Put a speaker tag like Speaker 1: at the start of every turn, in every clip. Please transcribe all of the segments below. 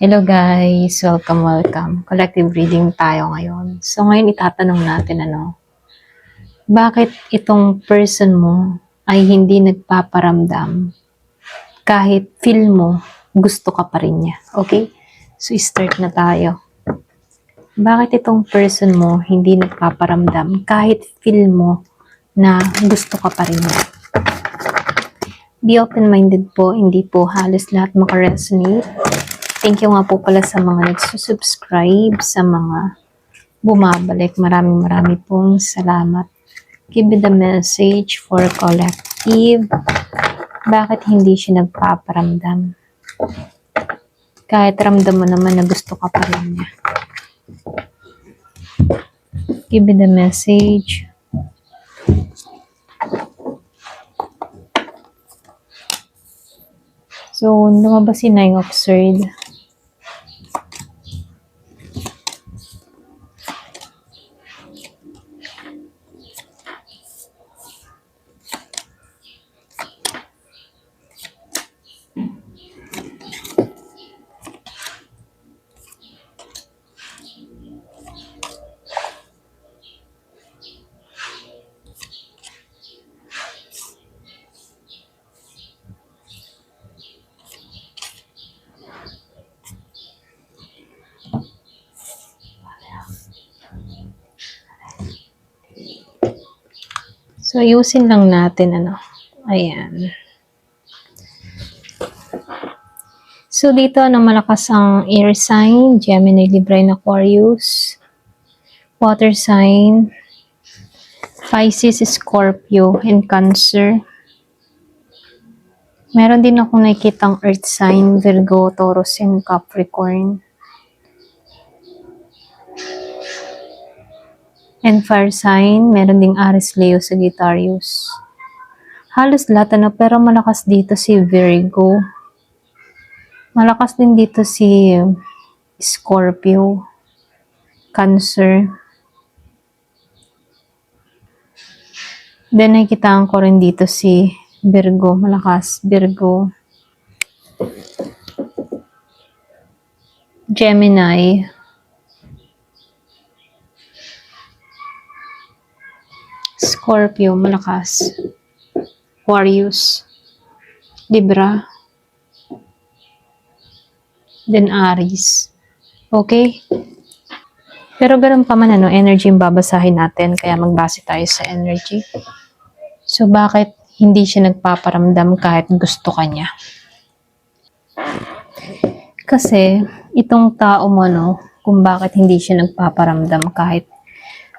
Speaker 1: Hello guys, welcome. Collective reading tayo ngayon. So ngayon itatanong natin bakit itong person mo ay hindi nagpaparamdam kahit feel mo gusto ka pa rin niya. Okay? So start na tayo. Bakit itong person mo hindi nagpaparamdam kahit feel mo na gusto ka pa rin niya? Be open-minded po, hindi po halos lahat makaresonate. Thank you nga po pala sa mga nagsusubscribe, sa mga bumabalik. Maraming pong salamat. Give me the message for collective. Bakit hindi siya nagpaparamdam? Kahit ramdam mo naman na gusto ka pa rin niya. Give me the message. So, lumabas si Nine of Swords. So, ayusin lang natin, Ayan. So, dito, malakas ang air sign, Gemini, Libra, and Aquarius. Water sign, Pisces, Scorpio, and Cancer. Meron din akong nakikitang earth sign, Virgo, Taurus, and Capricorn. And fire sign, meron ding Aries, Leo, Sagittarius. Halos lahat pero malakas dito si Virgo. Malakas din dito si Scorpio, Cancer. Then nakikitaan ko rin dito si Virgo, malakas Virgo. Gemini. Scorpio, malakas. Aquarius. Libra. Then Aries. Okay? Pero ganun pa man, energy yung babasahin natin. Kaya magbase tayo sa energy. So, bakit hindi siya nagpaparamdam kahit gusto ka niya? Kasi, itong tao mo, kung bakit hindi siya nagpaparamdam kahit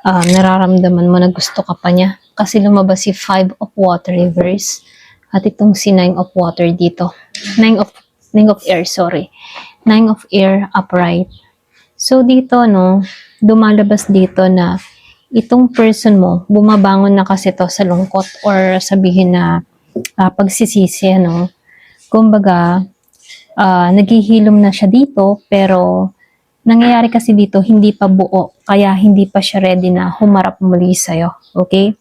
Speaker 1: nararamdaman mo na gusto ka pa niya. Kasi lumabas si 5 of water reverse. At itong si 9 of water dito. 9 of air, sorry. 9 of air upright. So dito, dumalabas dito na itong person mo, bumabangon na kasi to sa lungkot or sabihin na pagsisisi, Kumbaga, naghihilom na siya dito, pero nangyayari kasi dito, hindi pa buo, kaya hindi pa siya ready na humarap muli sa'yo. Okay?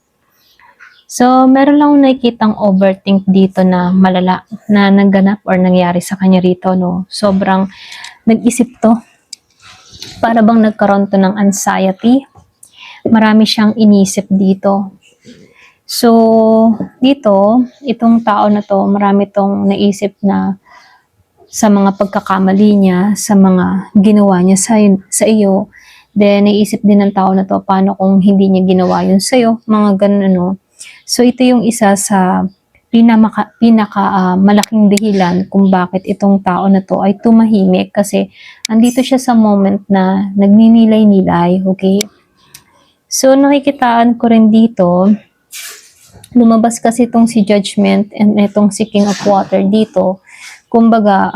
Speaker 1: So, meron lang nakikitang overthink dito na malala na nagganap or nangyari sa kanya rito, Sobrang nag-isip to. Para bang nagkaroon to ng anxiety. Marami siyang inisip dito. So, dito, itong tao na to, marami tong naisip na sa mga pagkakamali niya, sa mga ginawa niya sa iyo. Then, naisip din ng tao na to, paano kung hindi niya ginawa yun sa iyo, mga ganun, So, ito yung isa sa malaking dahilan kung bakit itong tao na to ay tumahimik kasi andito siya sa moment na nagninilay-nilay, okay? So, nakikitaan ko rin dito, lumabas kasi itong si Judgment and itong si King of Water dito. Kumbaga,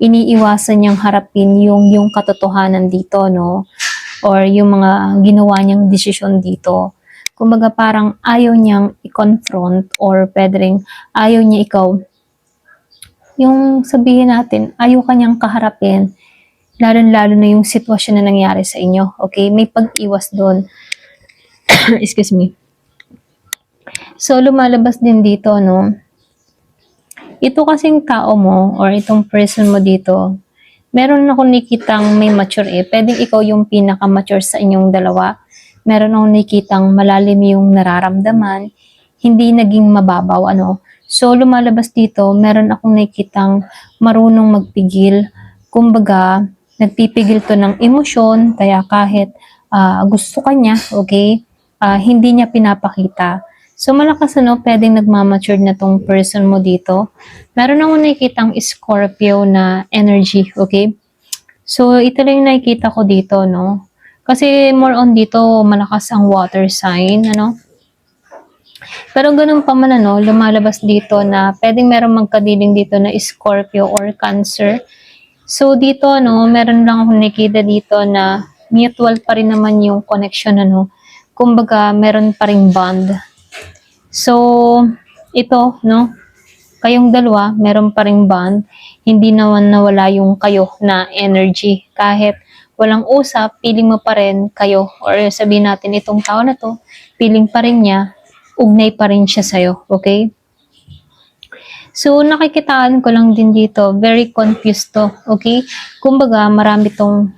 Speaker 1: iniiwasan niyang harapin yung katotohanan dito, or yung mga ginawa niyang desisyon dito. Kumbaga, parang ayaw niyang i-confront or pwede rin ayaw niya ikaw, yung sabihin natin, ayaw kanyang kaharapin, lalo-lalo na yung sitwasyon na nangyari sa inyo. Okay? May pag-iwas doon. Excuse me. So, lumalabas din dito, Ito kasing tao mo or itong person mo dito, meron ako nakitang may mature eh. Pwedeng ikaw yung pinaka-mature sa inyong dalawa. Meron akong nakitang malalim yung nararamdaman, hindi naging mababaw, ano. So, lumalabas dito, meron akong nakitang marunong magpigil. Kumbaga, nagpipigil to ng emosyon, kaya kahit gusto ka niya, okay, hindi niya pinapakita. So, malakas ano, pwedeng nagmamature na tong person mo dito. Meron akong nakikitang Scorpio na energy, okay? So, ito lang yung nakikita ko dito, no? Kasi more on dito, malakas ang water sign, ano? Pero ganun pa man, ano, lumalabas dito na pwedeng meron magkadiling dito na Scorpio or Cancer. So, dito, ano, meron lang akong nakikita dito na mutual pa rin naman yung connection, ano? Kumbaga, meron pa ring bond. So, ito, no? Kayong dalawa, meron pa ring bond. Hindi naman nawala yung kayo na energy. Kahit walang usap, feeling mo pa rin kayo. Or sabihin natin, itong tao na to, feeling pa rin niya, ugnay pa rin siya sa'yo. Okay? So, nakikitaan ko lang din dito, very confused to, okay? Kumbaga, marami tong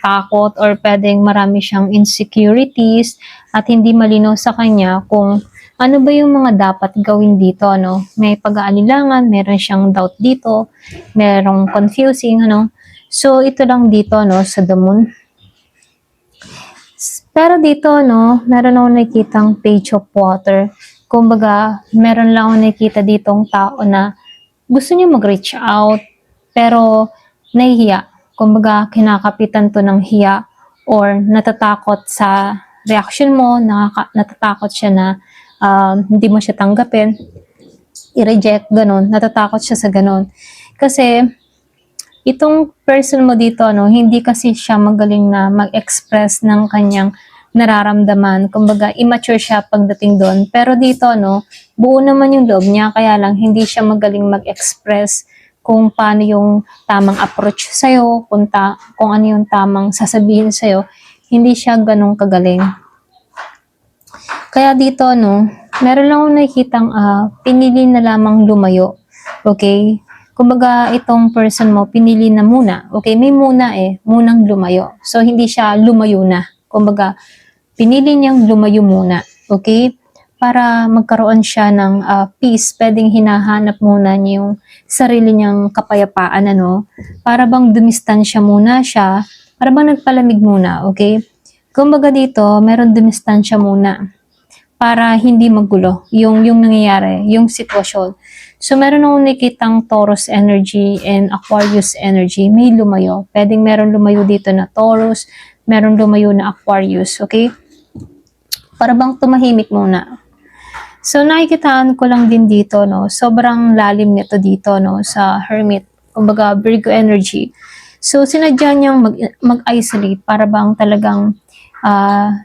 Speaker 1: takot or pwedeng marami siyang insecurities at hindi malinaw sa kanya kung ano ba yung mga dapat gawin dito, ano? May pag-aalilangan, meron siyang doubt dito, merong confusing, ano? So, ito lang dito, no, sa the moon. Pero dito, no, meron akong nakikitang page of water. Kumbaga, meron lang ako nakikita ditong tao na gusto niya mag-reach out, pero nahihiya. Kumbaga, kinakapitan to ng hiya or natatakot sa reaction mo, natatakot siya na hindi mo siya tanggapin, i-reject, ganun. Natatakot siya sa ganun. Kasi, itong person mo dito, no, hindi kasi siya magaling na mag-express ng kanyang nararamdaman. Kumbaga, immature siya pagdating doon. Pero dito, no, buo naman yung loob niya, kaya lang hindi siya magaling mag-express kung paano yung tamang approach sa'yo, kung ano yung tamang sasabihin sa'yo. Hindi siya ganong kagaling. Kaya dito, no, meron lang akong nakikitang pinili na lamang lumayo. Okay? Kumbaga, itong person mo, pinili na muna. Okay, may muna munang lumayo. So, hindi siya lumayo na. Kumbaga, pinili niyang lumayo muna. Okay? Para magkaroon siya ng peace, pwedeng hinahanap muna niya yung sarili niyang kapayapaan, ano? Para bang dumistansya muna siya, para bang nagpalamig muna, okay? Kumbaga dito, meron dumistansya muna para hindi magulo yung nangyayari, yung sitwasyon. So, meron akong nakitang Taurus energy and Aquarius energy. May lumayo. Pwedeng meron lumayo dito na Taurus, meron lumayo na Aquarius, okay? Para bang tumahimik muna. So, nakikitaan ko lang din dito, no? Sobrang lalim nito dito, no? Sa Hermit. Kumbaga, Virgo energy. So, sinadya niyang mag-isolate para bang talagang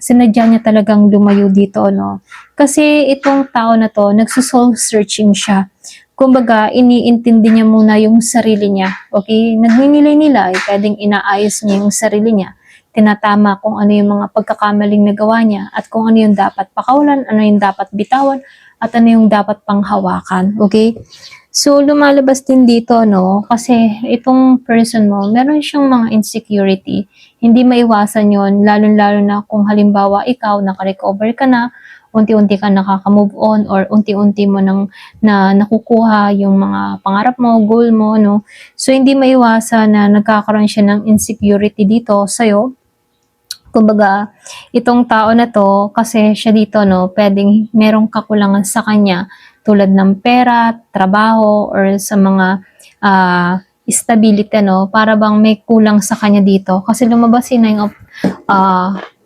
Speaker 1: sinadya niya talagang lumayo dito, no? Kasi itong tao na to, nagsusoul searching siya. Kumbaga, iniintindi niya muna yung sarili niya. Okay? Nagninilay-nilay, pwedeng inaayos niya yung sarili niya. Tinatama kung ano yung mga pagkakamaling nagawa niya at kung ano yung dapat pakawalan, ano yung dapat bitawan, at ano yung dapat panghawakan. Okay? So, lumalabas din dito, no? Kasi itong person mo, meron siyang mga insecurity. Hindi maiwasan yon, lalo-lalo na kung halimbawa ikaw, nakarecover ka na, unti-unti ka nakaka-move on, or unti-unti mo na nakukuha yung mga pangarap mo, goal mo, no? So, hindi maiwasan na nagkakaroon siya ng insecurity dito sa'yo. Kumbaga, itong tao na to, kasi siya dito, no, pwedeng merong kakulangan sa kanya, tulad ng pera, trabaho, or sa mga stability, no, para bang may kulang sa kanya dito. Kasi lumabas si Nine of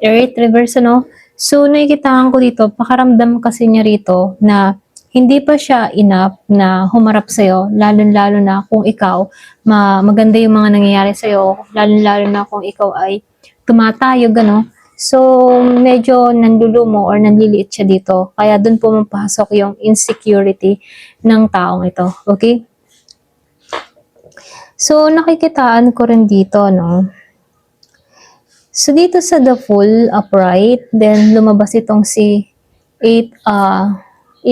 Speaker 1: Earth Reverse, no. So, nakikitaan ko dito, pakaramdam kasi niya rito na hindi pa siya enough na humarap sa'yo, lalo-lalo na kung ikaw, maganda yung mga nangyayari sa'yo, lalo-lalo na kung ikaw ay tumatayog, ano. So, medyo nanlulumo or nanliliit siya dito. Kaya doon pumapasok yung insecurity ng taong ito. Okay? So, nakikitaan ko rin dito, no. So, dito sa the full upright, then lumabas itong si eight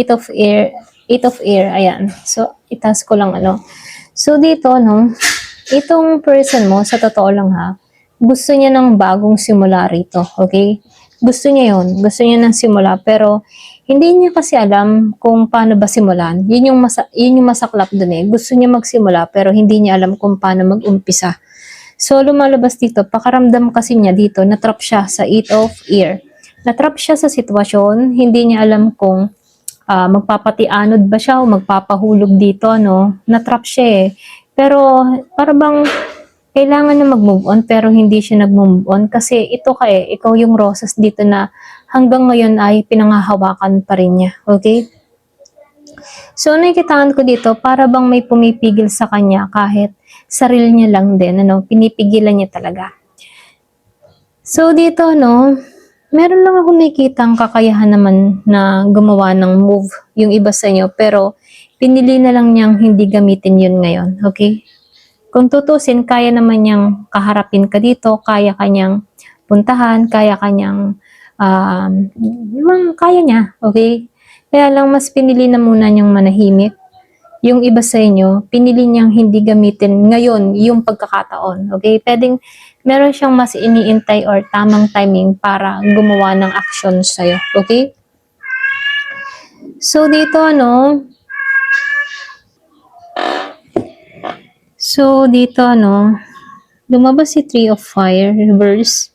Speaker 1: of air, ayan. So, itas ko lang, ano. So, dito, no, itong person mo, sa totoo lang ha, gusto niya ng bagong simula rito, okay? Gusto niya yon, gusto niya ng simula, pero hindi niya kasi alam kung paano ba simulan. Yun yung masaklap dun eh. Gusto niya magsimula, pero hindi niya alam kung paano mag-umpisa. So, lumalabas dito, pakaramdam kasi niya dito, natrap siya sa 8 of Ear. Natrap siya sa sitwasyon, hindi niya alam kung magpapatianod ba siya o magpapahulog dito, no? Natrap siya eh. Pero, para bang kailangan na mag-move on pero hindi siya nag-move on kasi ito ka eh, ikaw yung roses dito na hanggang ngayon ay pinangahawakan pa rin niya. Okay? So, nakikitaan ko dito, para bang may pumipigil sa kanya kahit sarili niya lang din, ano, pinipigilan niya talaga. So, dito, no, meron lang ako nakikitang kakayahan naman na gumawa ng move yung iba sa inyo, pero pinili na lang niyang hindi gamitin yun ngayon, okay? Kung tutusin, kaya naman niyang kaharapin ka dito, kaya kanyang puntahan, kaya kanyang, kaya niya, okay? Kaya lang mas pinili na muna niyang manahimik. Yung iba sa inyo, pinili niyang hindi gamitin ngayon yung pagkakataon, okay? Pwedeng meron siyang mas iniintay or tamang timing para gumawa ng action sa'yo, okay? So, dito, lumabas si Three of Fire, reverse,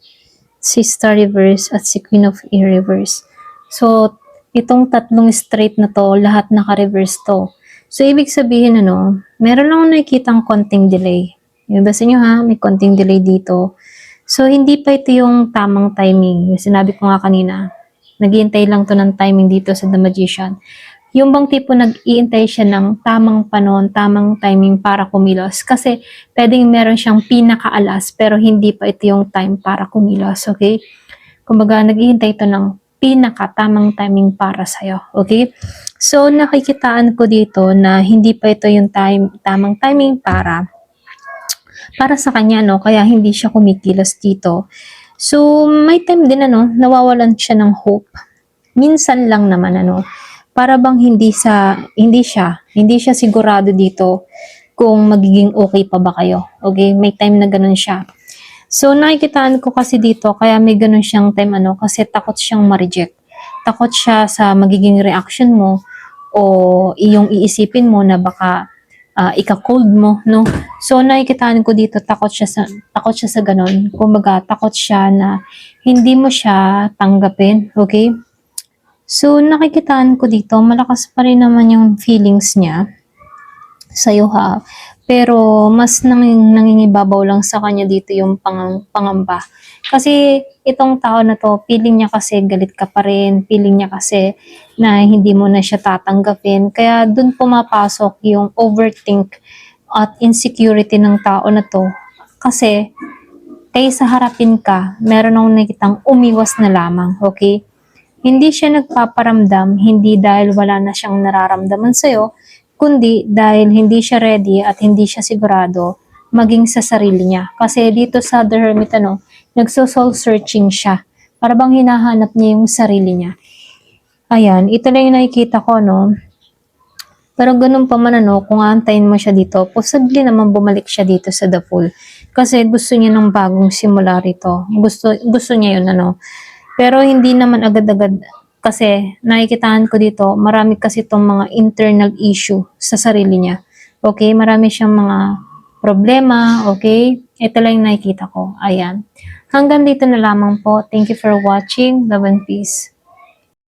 Speaker 1: si Star reverse, at si Queen of Air reverse. So, itong tatlong straight na to, lahat naka-reverse to. So, ibig sabihin, meron lang nakikitang konting delay. Yung basta nyo ha, may konting delay dito. So, hindi pa ito yung tamang timing. Yung sinabi ko nga kanina, naghihintay lang to ng timing dito sa The Magician. Yung bang tipo nag-iintay siya ng tamang panahon, tamang timing para kumilos. Kasi pwedeng meron siyang pinakaalas pero hindi pa ito yung time para kumilos, okay? Kumbaga, nag-iintay ito ng pinaka-tamang timing para sa'yo, okay? So, nakikitaan ko dito na hindi pa ito yung tamang timing para sa kanya, no? Kaya hindi siya kumikilos dito. So, may time din, nawawalan siya ng hope. Minsan lang naman, para bang hindi siya sigurado dito kung magiging okay pa ba kayo. Okay? May time na ganun siya. So, nakikitaan ko kasi dito, kaya may ganun siyang time, kasi takot siyang ma-reject. Takot siya sa magiging reaction mo o iyong iisipin mo na baka ika-cold mo, no? So, nakikitaan ko dito, takot siya sa ganun. Kumbaga, takot siya na hindi mo siya tanggapin. Okay? So, nakikitaan ko dito, malakas pa rin naman yung feelings niya sa'yo ha. Pero, mas nangingibabaw lang sa kanya dito yung pangamba. Kasi, itong tao na to, feeling niya kasi galit ka pa rin. Feeling niya kasi na hindi mo na siya tatanggapin. Kaya, dun pumapasok yung overthink at insecurity ng tao na to. Kasi, kaysa harapin ka, meron akong nakitang umiwas na lamang, okay? Hindi siya nagpaparamdam, hindi dahil wala na siyang nararamdaman sa'yo, kundi dahil hindi siya ready at hindi siya sigurado maging sa sarili niya. Kasi dito sa The Hermit, nagso-soul searching siya. Para bang hinahanap niya yung sarili niya. Ayan, ito lang yung nakikita ko, Pero ganun pa man, kung aantayin mo siya dito, posible naman bumalik siya dito sa The Fool. Kasi gusto niya ng bagong simula rito. Gusto niya yun, Pero hindi naman agad-agad kasi nakikitaan ko dito, marami kasi itong mga internal issue sa sarili niya. Okay? Marami siyang mga problema. Okay? Ito lang yung nakikita ko. Ayan. Hanggang dito na lamang po. Thank you for watching. Love and peace.